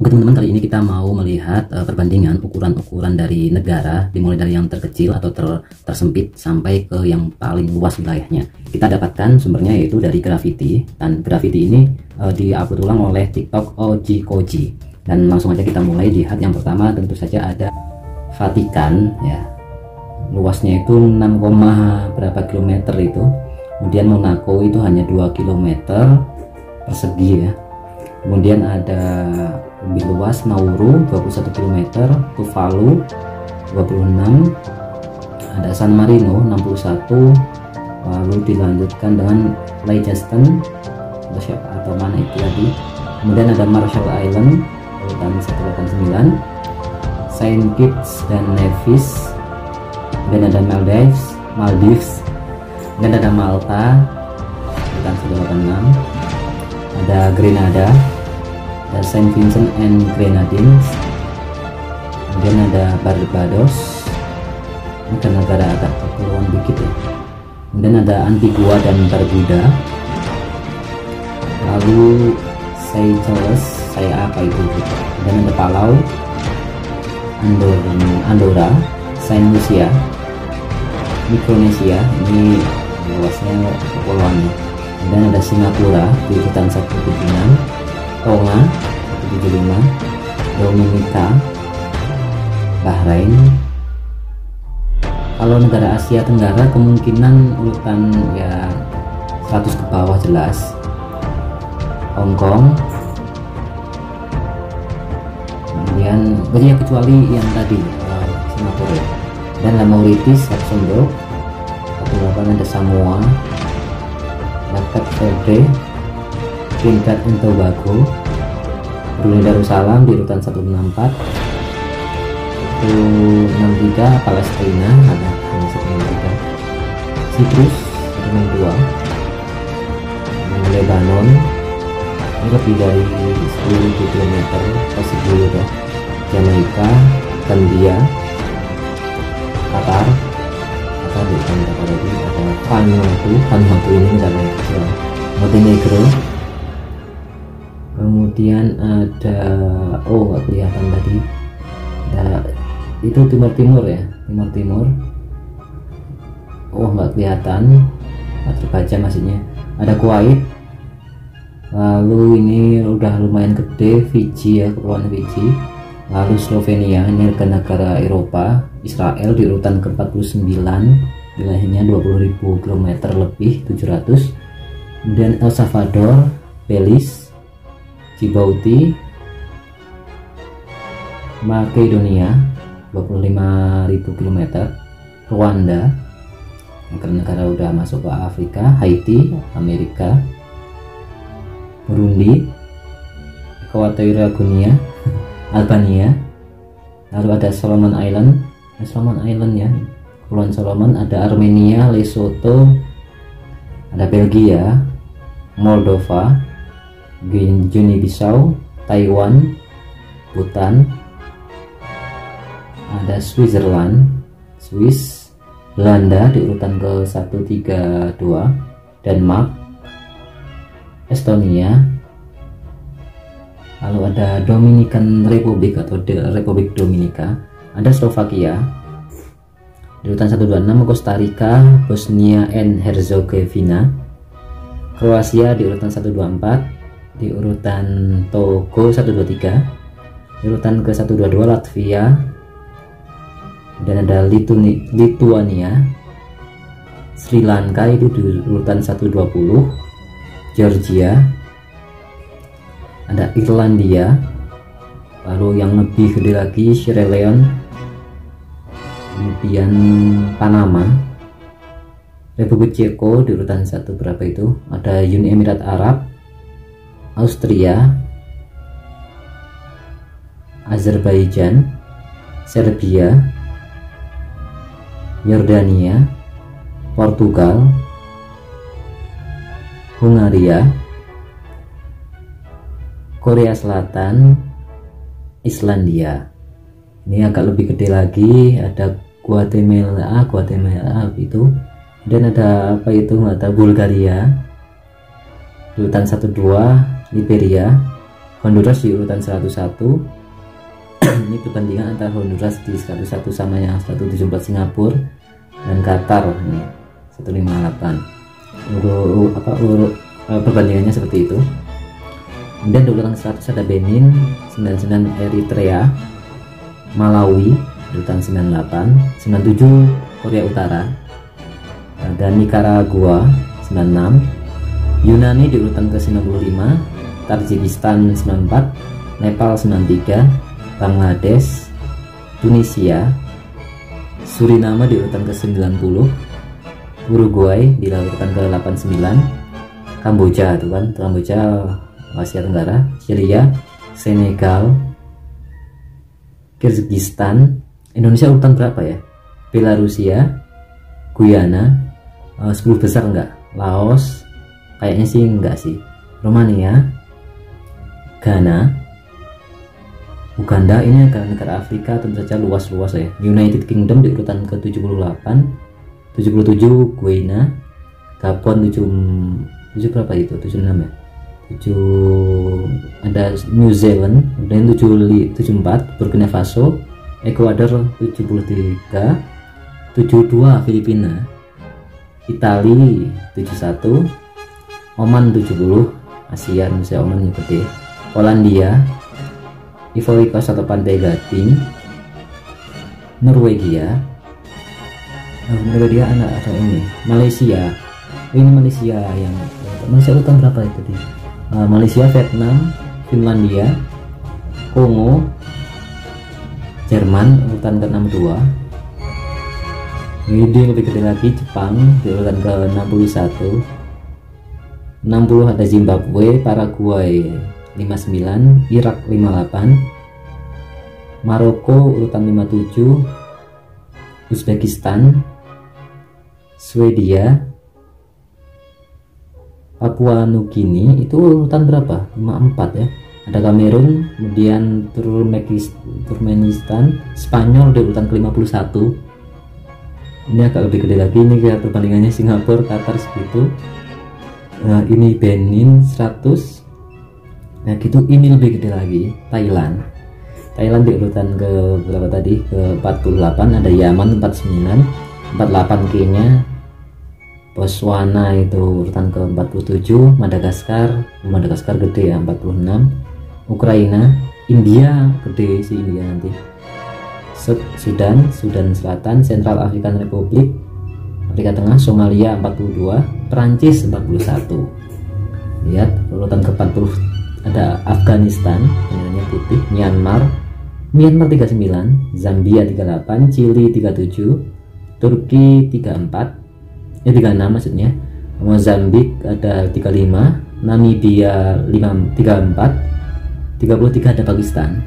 Oke teman-teman, kali ini kita mau melihat perbandingan ukuran-ukuran dari negara, dimulai dari yang terkecil atau tersempit sampai ke yang paling luas wilayahnya. Kita dapatkan sumbernya yaitu dari Grafiti, dan Grafiti ini diupload ulang oleh TikTok Oji Koji. Dan langsung aja kita mulai lihat. Yang pertama tentu saja ada Vatikan, ya, luasnya itu 6, berapa kilometer itu. Kemudian Monaco itu hanya 2 kilometer persegi, ya. Kemudian ada lebih luas Nauru 21 km, Tuvalu 26, ada San Marino 61, lalu dilanjutkan dengan Liechtenstein atau mana itu tadi. Kemudian ada Marshall Island urutan 189, Saint Kitts dan Nevis, kemudian ada Maldives, kemudian ada Malta urutan 186, ada Grenada, ada Saint Vincent and Grenadines, kemudian ada Barbados, ini kan negara agak kepulauan dikit, ya. Kemudian ada Antigua dan Barbuda, lalu Seychelles, dan ada Palau, Andorra, Saint Lucia, Mikronesia, ini luasnya kepulauannya. Kemudian ada Singapura di urutan 176, Tonga 175, Dominika, Bahrain. Kalau negara Asia Tenggara kemungkinan urutan ya 100 ke bawah jelas. Hong Kong, kemudian banyak kecuali yang tadi Singapura, dan Mauritius, Luxembourg 108, ada Samoa, Cape Verde, Trinidad and Tobago, Brunei Darussalam di urutan 164, 163, Palestina ada 163, Siprus 162, Lebanon ini lebih dari 10.000 km persegi, ya. Jamaika, Gambia, Qatar di urutan berapa lagi, ada Vanuatu ini negara kecil, Montenegro. Kemudian ada nggak kelihatan tadi, ada itu Timur ya, Timur nggak kelihatan, nggak terbaca maksudnya. Ada Kuwait, lalu ini udah lumayan gede, Fiji, ya, kepulauan Fiji, lalu Slovenia, ini negara Eropa, Israel di urutan ke-49, wilayahnya 20.000 km lebih, 700. Kemudian El Salvador, Belize, Djibouti, Makedonia 25.000 km, Rwanda, negara udah masuk ke Afrika, Haiti, Amerika, Burundi, Equatorial Guinea, Albania, lalu ada Solomon Island, ya, Kepulauan Solomon, ada Armenia, Lesotho, ada Belgia, Moldova, Guinea-Bissau, Taiwan, Bhutan, ada Switzerland, Belanda di urutan ke 132, Denmark, Estonia, lalu ada Dominican Republic atau Republik Dominika, ada Slovakia di urutan 126, Costa Rica, Bosnia and Herzegovina, Kroasia di urutan 124, di urutan Togo 123, di urutan ke 122 Latvia, dan ada Lituania, Sri Lanka itu di urutan 120, Georgia, ada Irlandia, lalu yang lebih gede lagi Sierra Leone, kemudian Panama, Republik Ceko di urutan 1 berapa itu, ada Uni Emirat Arab, Austria, Azerbaijan, Serbia, Yordania, Portugal, Hungaria, Korea Selatan, Islandia. Ini agak lebih gede lagi, ada Guatemala itu, dan ada apa itu, nggak tahu, Bulgaria, urutan 12, Liberia, Honduras di urutan 101. Ini perbandingan antara Honduras di 101 sama yang 174 Singapura, dan Qatar ini 158. Perbandingannya seperti itu. Kemudian di urutan 100 ada Benin, 99 Eritrea, Malawi di urutan 98, 97 Korea Utara, dan Nicaragua 96, Yunani di urutan ke-95, Tajikistan 94, Nepal 93, Bangladesh, Tunisia, Suriname di urutan ke-90, Uruguay di urutan ke-89, Kamboja tuh kan, Kamboja Asia Tenggara, Syria, Senegal, Kyrgyzstan. Indonesia urutan berapa ya? Belarusia, Guyana, 10 besar enggak? Laos kayaknya sih enggak sih. Romania, Ghana, Uganda. Ini negara Afrika tentu saja luas-luas ya. United Kingdom di urutan ke-78, 77 Guyana, Gabon 7 berapa itu? 76 ya? 7 ada New Zealand, kemudian 74 Burkina Faso, Ekuador 73, 72 Filipina, Itali 71, Oman 70, Asia Indonesia Oman yang gede, Polandia, Ivory Coast atau Pantai Gading, Norwegia, Norwegia ada ini, Malaysia. Ini Malaysia yang Malaysia urutan berapa itu dia? Malaysia, Vietnam, Finlandia, Kongo, Jerman urutan ke-62. Ini lebih gede lagi, Jepang di urutan ke-61. 60 ada Zimbabwe, Paraguay 59, Irak 58, Maroko urutan 57, Uzbekistan, Swedia, Papua Nugini itu urutan berapa? 54 ya. Ada Kamerun, kemudian Turkmenistan, Spanyol di urutan ke-51. Ini agak lebih gede lagi, ini kayak perbandingannya Singapura, Qatar segitu. Ini Benin 100. Nah gitu, ini lebih gede lagi, Thailand. Thailand di urutan ke berapa tadi? Ke 48. Ada Yaman 49, 48 Kenya, Botswana itu urutan ke-47, Madagaskar gede ya 46, Ukraina, India gede sih India nanti, Sudan Selatan, Central African Republic, Afrika Tengah, Somalia 42, Perancis 41. Lihat urutan ke-40 ada Afghanistan, benderanya putih, Myanmar 39, Zambia 38, Chili 37, Turki 34, 36 maksudnya, Mozambik ada 35, Namibia 34, 33 ada Pakistan,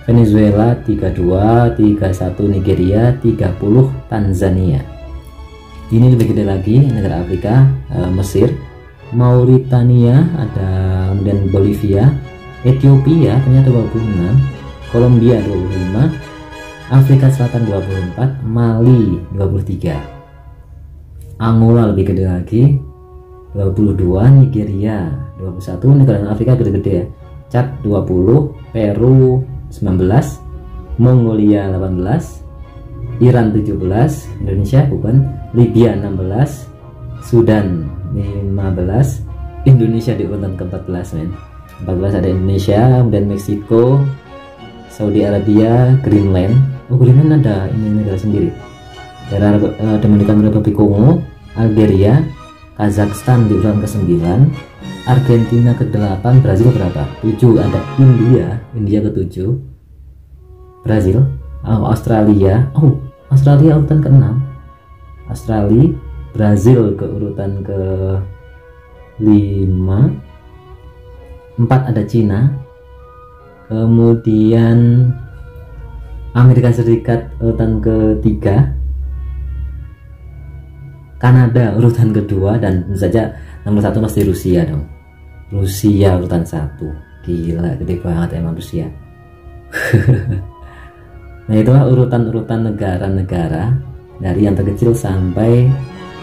Venezuela 32, 31 Nigeria, 30 Tanzania. Ini lebih gede lagi negara Afrika, Mesir, Mauritania ada, kemudian Bolivia, Ethiopia ternyata 26, Kolombia 25, Afrika Selatan 24, Mali 23. Angola lebih gede lagi 22, Nigeria 21, negara Afrika gede-gede ya, Chad 20, Peru 19, Mongolia 18, Iran 17, Indonesia bukan, Libya 16, Sudan 15, Indonesia di urutan ke-14 men. 14 ada Indonesia, kemudian Meksiko, Saudi Arabia, Greenland. Oh Greenland ada ini negara sendiri. Dominikan Republik Kongo, Algeria, Kazakhstan di urutan ke-9, Argentina ke-8, Brazil berapa? 7 ada India ke-7, Brazil, Australia, Australia urutan ke-6, Australia, Brazil ke urutan ke-5, 4 ada Cina, kemudian Amerika Serikat urutan ke-3, Kanada urutan kedua, dan tentu saja nomor 1 pasti Rusia dong. Rusia urutan 1. Gila, gede banget emang Rusia. Nah itulah urutan-urutan negara-negara dari yang terkecil sampai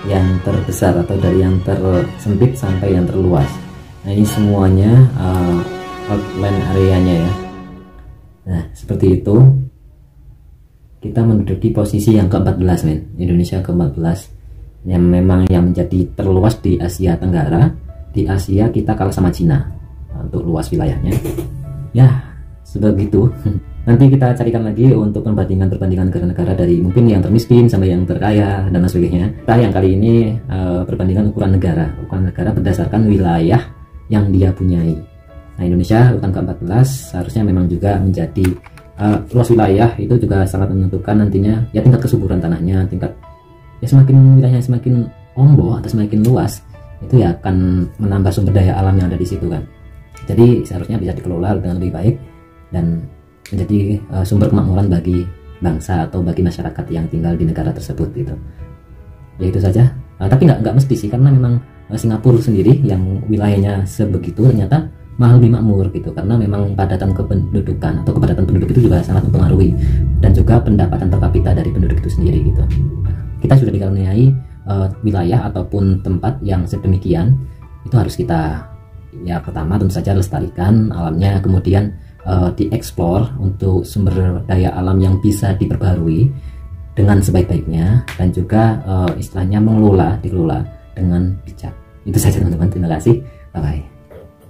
yang terbesar, atau dari yang tersempit sampai yang terluas. Nah ini semuanya outline areanya ya. Nah seperti itu, kita menduduki posisi yang ke-14 men, Indonesia ke-14 yang memang yang menjadi terluas di Asia Tenggara. Di Asia kita kalah sama Cina untuk luas wilayahnya ya, sebegitu. Nanti kita carikan lagi untuk perbandingan negara-negara dari mungkin yang termiskin sampai yang terkaya dan lain sebagainya. Kita yang kali ini perbandingan ukuran negara berdasarkan wilayah yang dia punyai. Nah Indonesia urutan ke-14 seharusnya memang juga menjadi luas wilayah itu juga sangat menentukan nantinya ya tingkat kesuburan tanahnya, tingkat ya semakin wilayahnya semakin ombak atau semakin luas itu ya akan menambah sumber daya alam yang ada di situ kan. Jadi seharusnya bisa dikelola dengan lebih baik dan menjadi sumber kemakmuran bagi bangsa atau bagi masyarakat yang tinggal di negara tersebut gitu. Ya itu saja. Tapi nggak mesti sih, karena memang Singapura sendiri yang wilayahnya sebegitu ternyata malah lebih makmur gitu, karena memang padatan kependudukan atau kepadatan penduduk itu juga sangat mempengaruhi, dan juga pendapatan per kapita dari penduduk itu sendiri gitu. Kita sudah dikaruniai wilayah ataupun tempat yang sedemikian, itu harus kita ya pertama tentu saja lestarikan alamnya, kemudian dieksplor untuk sumber daya alam yang bisa diperbarui dengan sebaik-baiknya, dan juga istilahnya dikelola dengan bijak. Itu saja teman-teman, terima kasih, bye bye.